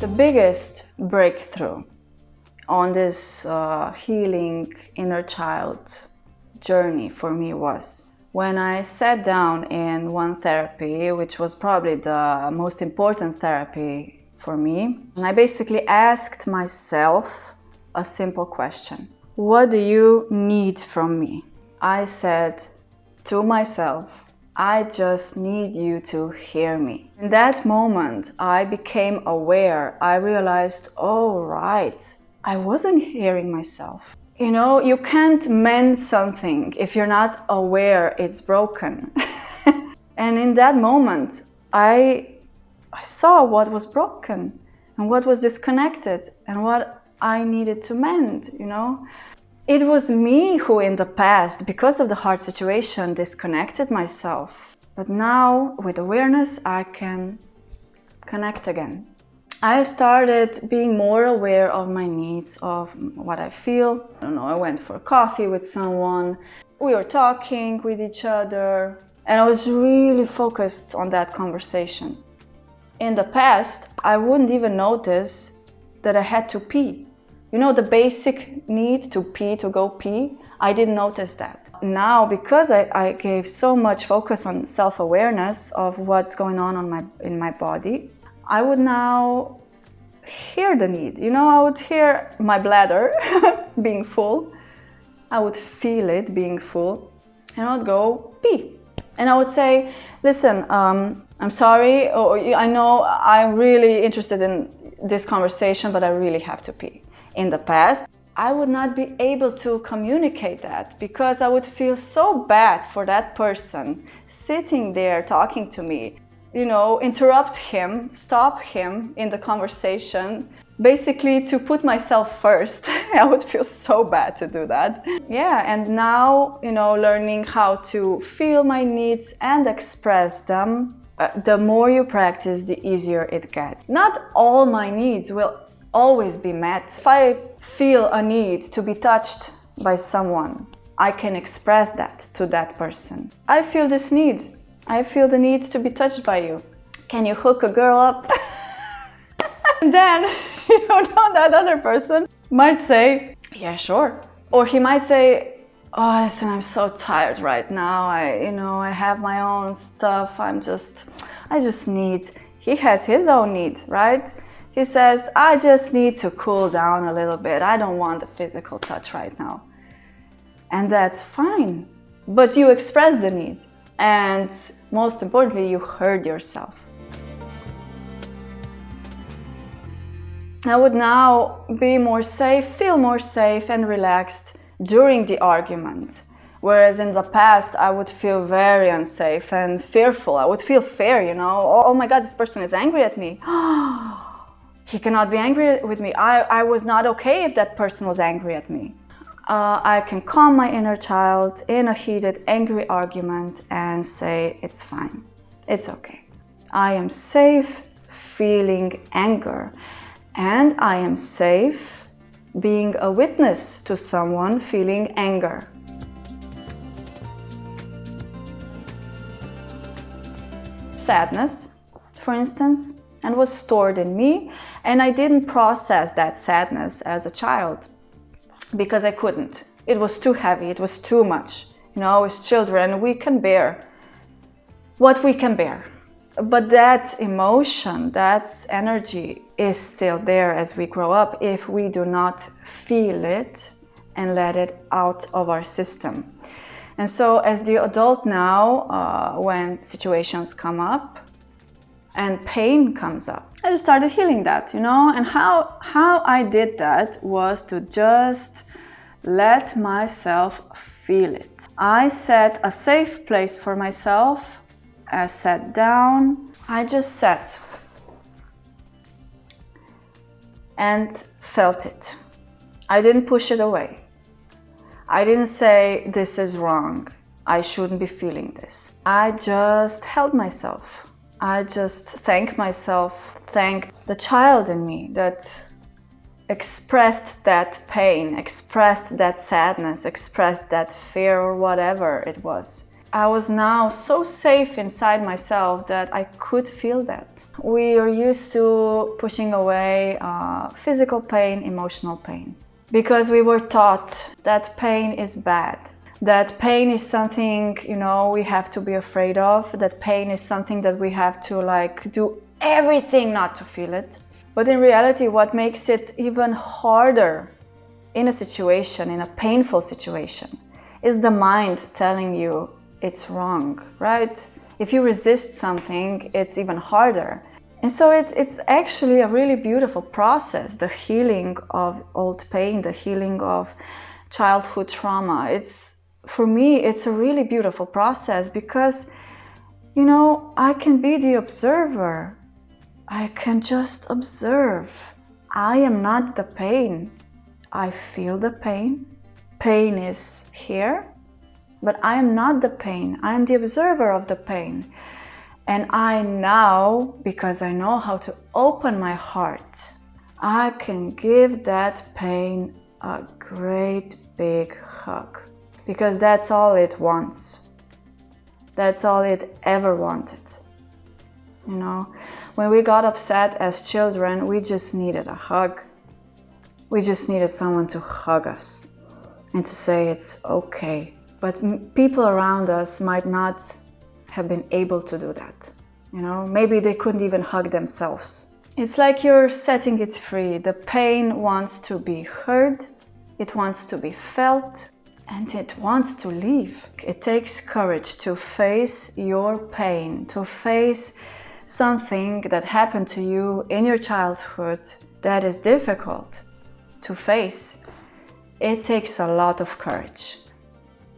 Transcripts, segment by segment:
The biggest breakthrough on this healing inner child journey for me was when I sat down in one therapy, which was probably the most important therapy for me. And I basically asked myself a simple question. What do you need from me? I said to myself, I just need you to hear me. In that moment, I became aware. I realized, oh, right, I wasn't hearing myself. You know, you can't mend something if you're not aware it's broken. And in that moment, I saw what was broken and what was disconnected and what I needed to mend, you know. It was me who in the past, because of the hard situation, disconnected myself. But now, with awareness, I can connect again. I started being more aware of my needs, of what I feel. I don't know, I went for coffee with someone. We were talking with each other. And I was really focused on that conversation. In the past, I wouldn't even notice that I had to pee. You know, the basic need to pee, to go pee, I didn't notice that. Now, because I gave so much focus on self-awareness of what's going on in my body, I would now hear the need. You know, I would hear my bladder being full. I would feel it being full, and I would go pee. And I would say, listen, I'm sorry, I know I'm really interested in this conversation, but I really have to pee. In the past, I would not be able to communicate that because I would feel so bad for that person sitting there talking to me. You know, interrupt him, stop him in the conversation, basically to put myself first. I would feel so bad to do that. Yeah, and now, you know, learning how to feel my needs and express them, the more you practice, the easier it gets. Not all my needs will always be met. If I feel a need to be touched by someone, I can express that to that person. I feel this need. I feel the need to be touched by you. Can you hook a girl up? And then, you know, that other person might say, yeah, sure. Or he might say, oh, listen, I'm so tired right now. I have my own stuff. I just need, he has his own need, right? He says, I just need to cool down a little bit. I don't want a physical touch right now. And that's fine. But you express the need. And most importantly, you heard yourself. I would now be more safe, feel more safe and relaxed during the argument. Whereas in the past, I would feel very unsafe and fearful. I would feel fear, you know. Oh my God, this person is angry at me. He cannot be angry with me. I was not okay if that person was angry at me. I can calm my inner child in a heated, angry argument and say, it's fine, it's okay. I am safe feeling anger, and I am safe being a witness to someone feeling anger. Sadness, for instance, and was stored in me, and I didn't process that sadness as a child because I couldn't. It was too heavy, it was too much. You know, as children, we can bear what we can bear. But that emotion, that energy is still there as we grow up if we do not feel it and let it out of our system. And so as the adult now, when situations come up, and pain comes up, I just started healing that, you know. And how I did that was to just let myself feel it. I set a safe place for myself. I sat down. I just sat and felt it. I didn't push it away. I didn't say, this is wrong. I shouldn't be feeling this. I just held myself. I just thanked myself, thanked the child in me that expressed that pain, expressed that sadness, expressed that fear or whatever it was. I was now so safe inside myself that I could feel that. We are used to pushing away physical pain, emotional pain, because we were taught that pain is bad, that pain is something, you know, we have to be afraid of, that pain is something that we have to like do everything not to feel it. But in reality, what makes it even harder in a situation, in a painful situation, is the mind telling you it's wrong, right? If you resist something, it's even harder. And so it's actually a really beautiful process, the healing of old pain, the healing of childhood trauma. For me, it's a really beautiful process because, you know, I can be the observer. I can just observe. I am not the pain. I feel the pain. Pain is here. But I am not the pain. I am the observer of the pain. And I now, because I know how to open my heart, I can give that pain a great big hug. Because that's all it wants. That's all it ever wanted. You know, when we got upset as children, we just needed a hug. We just needed someone to hug us and to say it's okay. But people around us might not have been able to do that. You know, maybe they couldn't even hug themselves. It's like you're setting it free. The pain wants to be heard, it wants to be felt, and it wants to leave. It takes courage to face your pain, to face something that happened to you in your childhood that is difficult to face. It takes a lot of courage.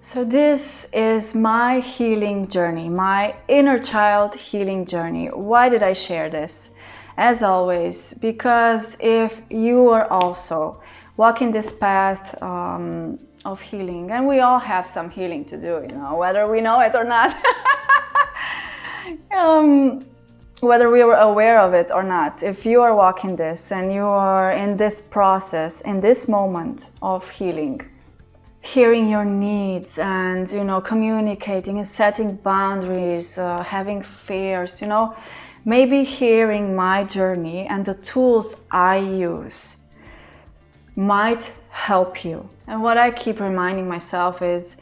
So this is my healing journey, my inner child healing journey. Why did I share this? As always, because if you are also walking this path of healing, and we all have some healing to do, you know, whether we know it or not, whether we were aware of it or not, if you are walking this and you are in this process, in this moment of healing, hearing your needs and, you know, communicating and setting boundaries, having fears, you know, maybe hearing my journey and the tools I use might help you. And what I keep reminding myself is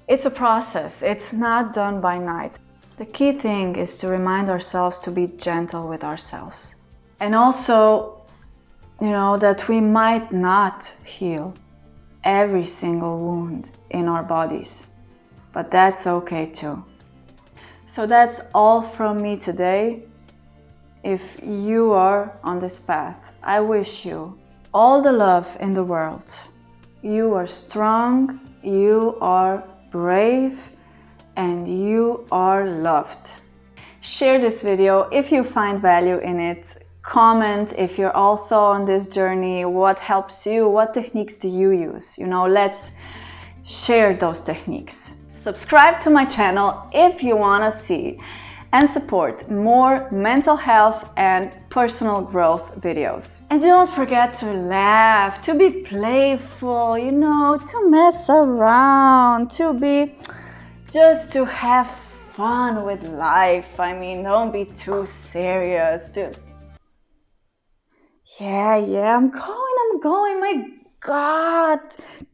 it's a process. It's not done by night. The key thing is to remind ourselves to be gentle with ourselves. And also, you know, that we might not heal every single wound in our bodies, but that's okay too. So that's all from me today. If you are on this path, I wish you all the love in the world. You are strong, you are brave, and you are loved. Share this video if you find value in it. Comment if you're also on this journey, what helps you, what techniques do you use? You know, let's share those techniques. Subscribe to my channel if you want to see and support more mental health and personal growth videos. And don't forget to laugh, to be playful, you know, to mess around, just to have fun with life. I mean, don't be too serious, dude. Yeah, I'm going, my God,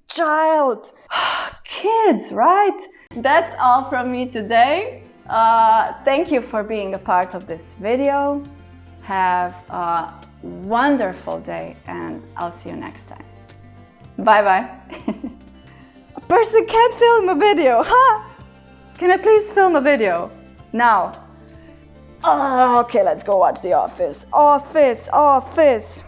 child. Kids, right? That's all from me today. Thank you for being a part of this video. Have a wonderful day and I'll see you next time. Bye-bye. A person can't film a video, huh? Can I please film a video? Now. Oh, okay, let's go watch The Office. Office.